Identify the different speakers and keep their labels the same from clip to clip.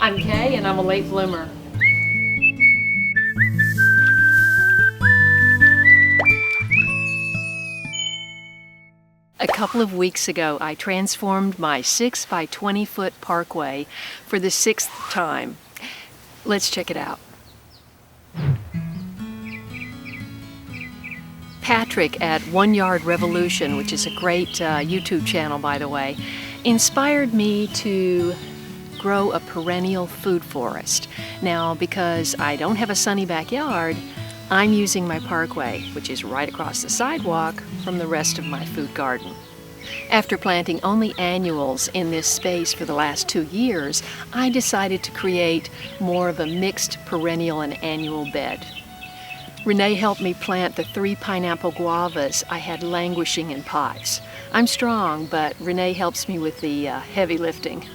Speaker 1: I'm Kaye and I'm a late bloomer. A couple of weeks ago, I transformed my 6 by 20 foot Parkway for the 6th time. Let's check it out. Patrick at 1 Yard Revolution, which is a great YouTube channel, by the way, inspired me to grow a perennial food forest. Now, because I don't have a sunny backyard, I'm using my Parkway, which is right across the sidewalk from the rest of my food garden. After planting only annuals in this space for the last 2 years, I decided to create more of a mixed perennial and annual bed. Renee helped me plant the 3 pineapple guavas I had languishing in pots. I'm strong, but Renee helps me with the heavy lifting.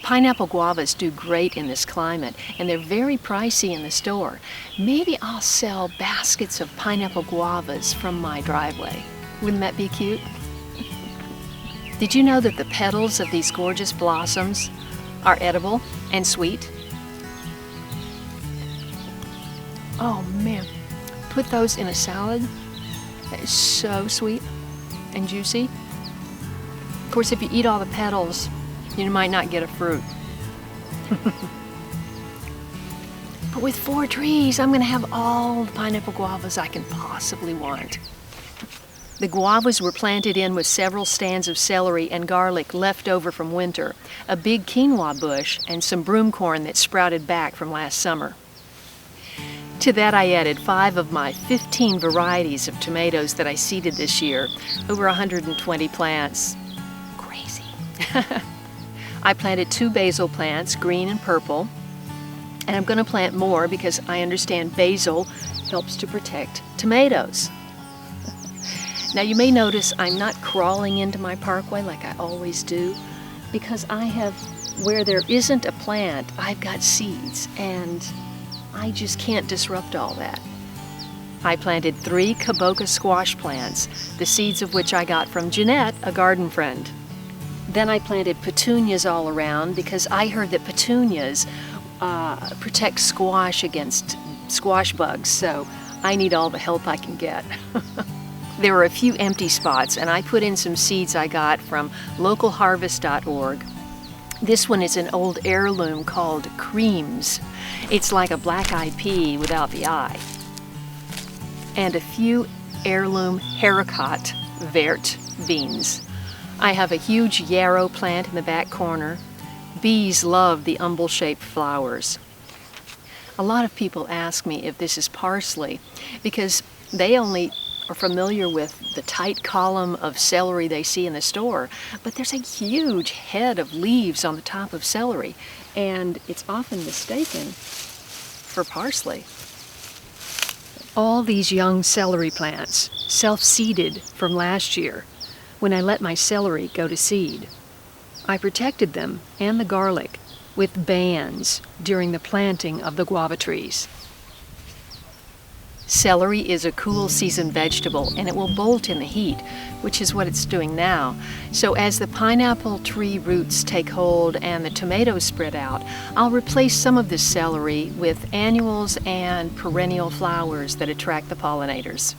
Speaker 1: Pineapple guavas do great in this climate, and they're very pricey in the store. Maybe I'll sell baskets of pineapple guavas from my driveway. Wouldn't that be cute? Did you know that the petals of these gorgeous blossoms are edible and sweet? Oh man, put those in a salad. That is so sweet and juicy. Of course, if you eat all the petals, you might not get a fruit. But with 4 trees, I'm gonna have all the pineapple guavas I can possibly want. The guavas were planted in with several stands of celery and garlic left over from winter, a big quinoa bush, and some broomcorn that sprouted back from last summer. To that I added 5 of my 15 varieties of tomatoes that I seeded this year, over 120 plants. Crazy. I planted 2 basil plants, green and purple, and I'm going to plant more because I understand basil helps to protect tomatoes. Now you may notice I'm not crawling into my Parkway like I always do, because I have, where there isn't a plant, I've got seeds, and I just can't disrupt all that. I planted 3 kaboka squash plants, the seeds of which I got from Jeanette, a garden friend. Then I planted petunias all around because I heard that petunias protect squash against squash bugs, so I need all the help I can get. There were a few empty spots, and I put in some seeds I got from localharvest.org. This one is an old heirloom called Creams. It's like a black-eyed pea without the eye. And a few heirloom haricot vert beans. I have a huge yarrow plant in the back corner. Bees love the umbel-shaped flowers. A lot of people ask me if this is parsley because they only are familiar with the tight column of celery they see in the store, but there's a huge head of leaves on the top of celery, and it's often mistaken for parsley. All these young celery plants, self-seeded from last year, when I let my celery go to seed. I protected them and the garlic with bands during the planting of the guava trees. Celery is a cool season vegetable, and it will bolt in the heat, which is what it's doing now. So as the pineapple tree roots take hold and the tomatoes spread out, I'll replace some of this celery with annuals and perennial flowers that attract the pollinators.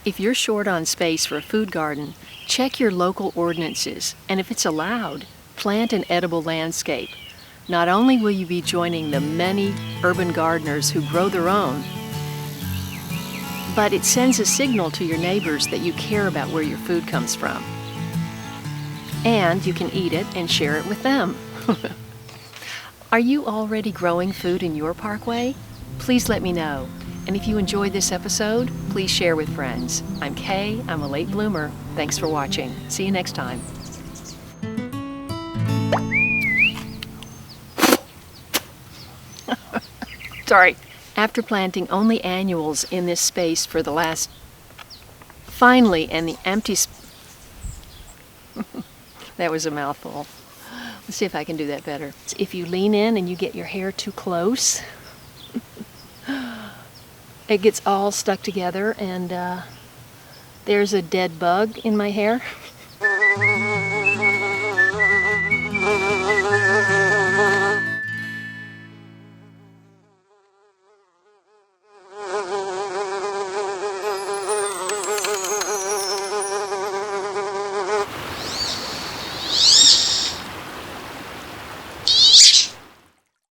Speaker 1: If you're short on space for a food garden, check your local ordinances, and if it's allowed, plant an edible landscape. Not only will you be joining the many urban gardeners who grow their own, but it sends a signal to your neighbors that you care about where your food comes from. And you can eat it and share it with them. Are you already growing food in your Parkway? Please let me know. And if you enjoyed this episode, please share with friends. I'm Kaye, I'm a late bloomer. Thanks for watching. See you next time. Sorry. After planting only annuals in this space for the last... Finally, and the empty... That was a mouthful. Let's see if I can do that better. If you lean in and you get your hair too close, it gets all stuck together, and there's a dead bug in my hair.